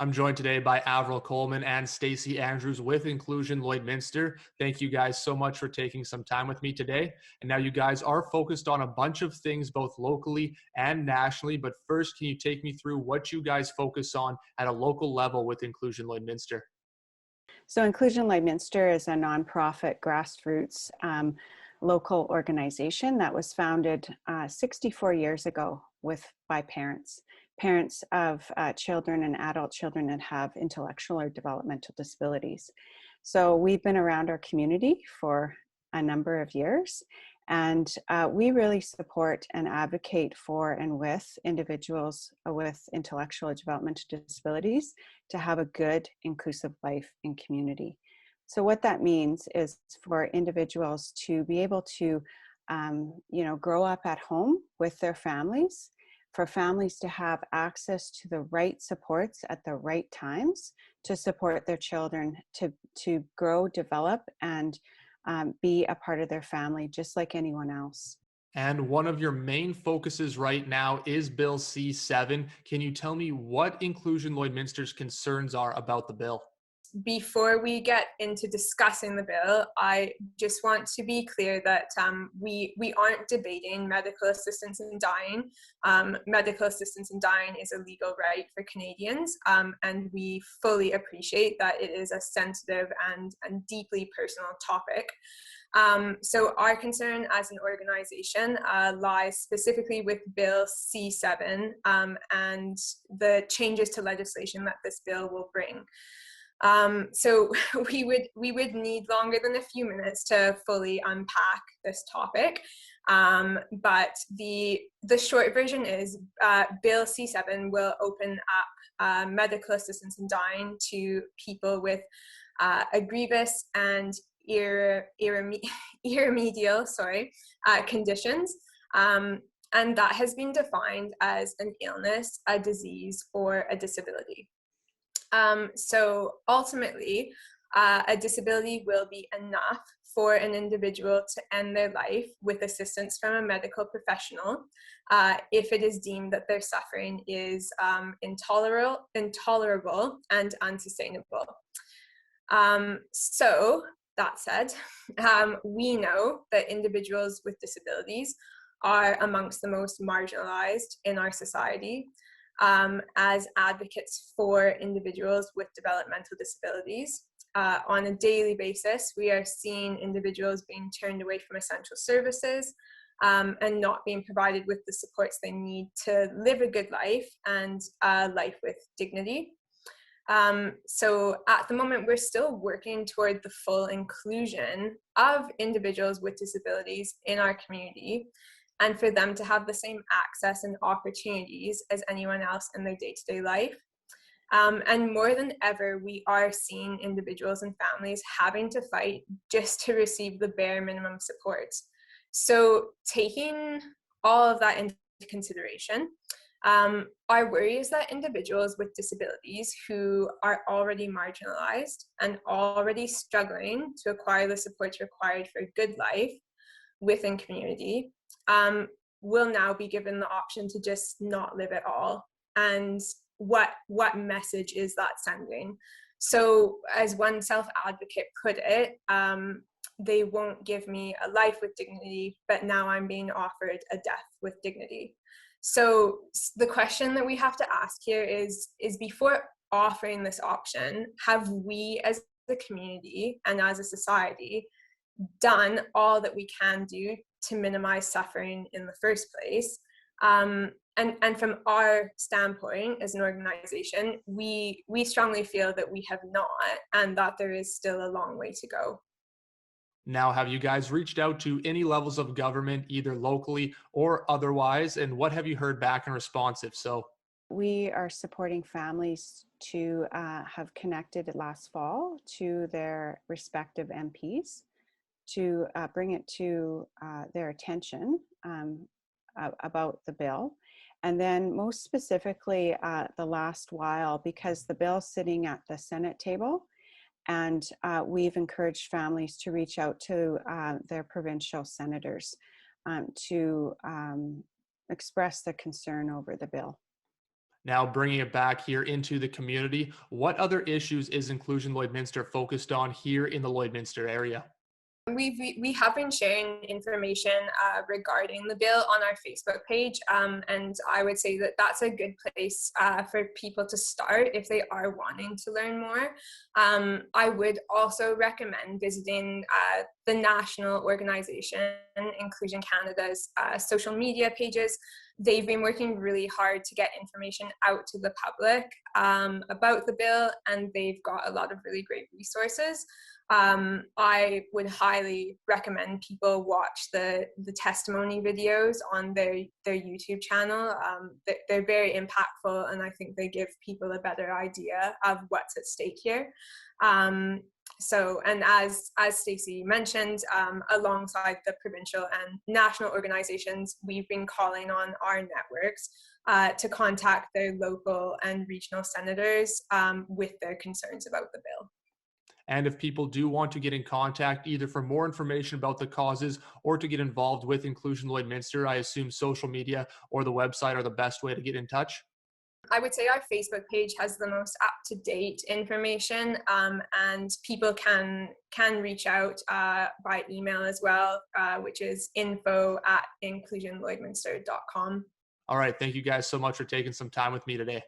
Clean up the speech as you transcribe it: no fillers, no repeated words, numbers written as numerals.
I'm joined today by Avril Coleman and Stacey Andrews with Inclusion Lloydminster. Thank you guys so much for taking some time with me today. And now you guys are focused on a bunch of things, both locally and nationally. But first, can you take me through what you guys focus on at a local level with Inclusion Lloydminster? So Inclusion Lloydminster is a nonprofit grassroots local organization that was founded 64 years ago by parents of children and adult children that have intellectual or developmental disabilities. So we've been around our community for a number of years, and we really support and advocate for and with individuals with intellectual or developmental disabilities to have a good, inclusive life in community. So what that means is for individuals to be able to, grow up at home with their families, for families to have access to the right supports at the right times to support their children to grow, develop, and be a part of their family just like anyone else. And one of your main focuses right now is Bill C-7. Can you tell me what Inclusion Lloydminster's concerns are about the bill? Before we get into discussing the bill, I just want to be clear that we aren't debating medical assistance in dying. Medical assistance in dying is a legal right for Canadians, and we fully appreciate that it is a sensitive and deeply personal topic. So our concern as an organization lies specifically with Bill C-7 and the changes to legislation that this bill will bring. So we would need longer than a few minutes to fully unpack this topic. But the short version is Bill C-7 will open up medical assistance in dying to people with a grievous and irremediable conditions. And that has been defined as an illness, a disease, or a disability. So ultimately, a disability will be enough for an individual to end their life with assistance from a medical professional if it is deemed that their suffering is intolerable and unsustainable. So that said, we know that individuals with disabilities are amongst the most marginalized in our society. As advocates for individuals with developmental disabilities. On a daily basis, we are seeing individuals being turned away from essential services and not being provided with the supports they need to live a good life and a life with dignity. So at the moment, we're still working toward the full inclusion of individuals with disabilities in our community, and for them to have the same access and opportunities as anyone else in their day-to-day life. And more than ever, we are seeing individuals and families having to fight just to receive the bare minimum supports. So taking all of that into consideration, our worry is that individuals with disabilities who are already marginalized and already struggling to acquire the supports required for a good life within community will now be given the option to just not live at all. And what message is that sending? So as one self-advocate put it, they won't give me a life with dignity, but now I'm being offered a death with dignity. So the question that we have to ask here is before offering this option, have we as a community and as a society done all that we can do to minimize suffering in the first place? And from our standpoint as an organization, we strongly feel that we have not, and that there is still a long way to go. Now, have you guys reached out to any levels of government, either locally or otherwise? And what have you heard back in response, if so? We are supporting families to have connected last fall to their respective MPs to bring it to their attention about the bill. And then most specifically the last while, because the bill's sitting at the Senate table, and we've encouraged families to reach out to their provincial senators to express their concern over the bill. Now, bringing it back here into the community, what other issues is Inclusion Lloydminster focused on here in the Lloydminster area? We have been sharing information regarding the bill on our Facebook page, and I would say that that's a good place for people to start if they are wanting to learn more. I would also recommend visiting the national organization, Inclusion Canada's social media pages. They've been working really hard to get information out to the public about the bill, and they've got a lot of really great resources. I would highly recommend people watch the testimony videos on their YouTube channel. They're very impactful, and I think they give people a better idea of what's at stake here. And as Stacey mentioned, alongside the provincial and national organizations, we've been calling on our networks to contact their local and regional senators with their concerns about the bill. And if people do want to get in contact, either for more information about the causes or to get involved with Inclusion Lloydminster, I assume social media or the website are the best way to get in touch. I would say our Facebook page has the most up-to-date information, and people can reach out by email as well, which is info@inclusionlloydminster.com. All right. Thank you guys so much for taking some time with me today.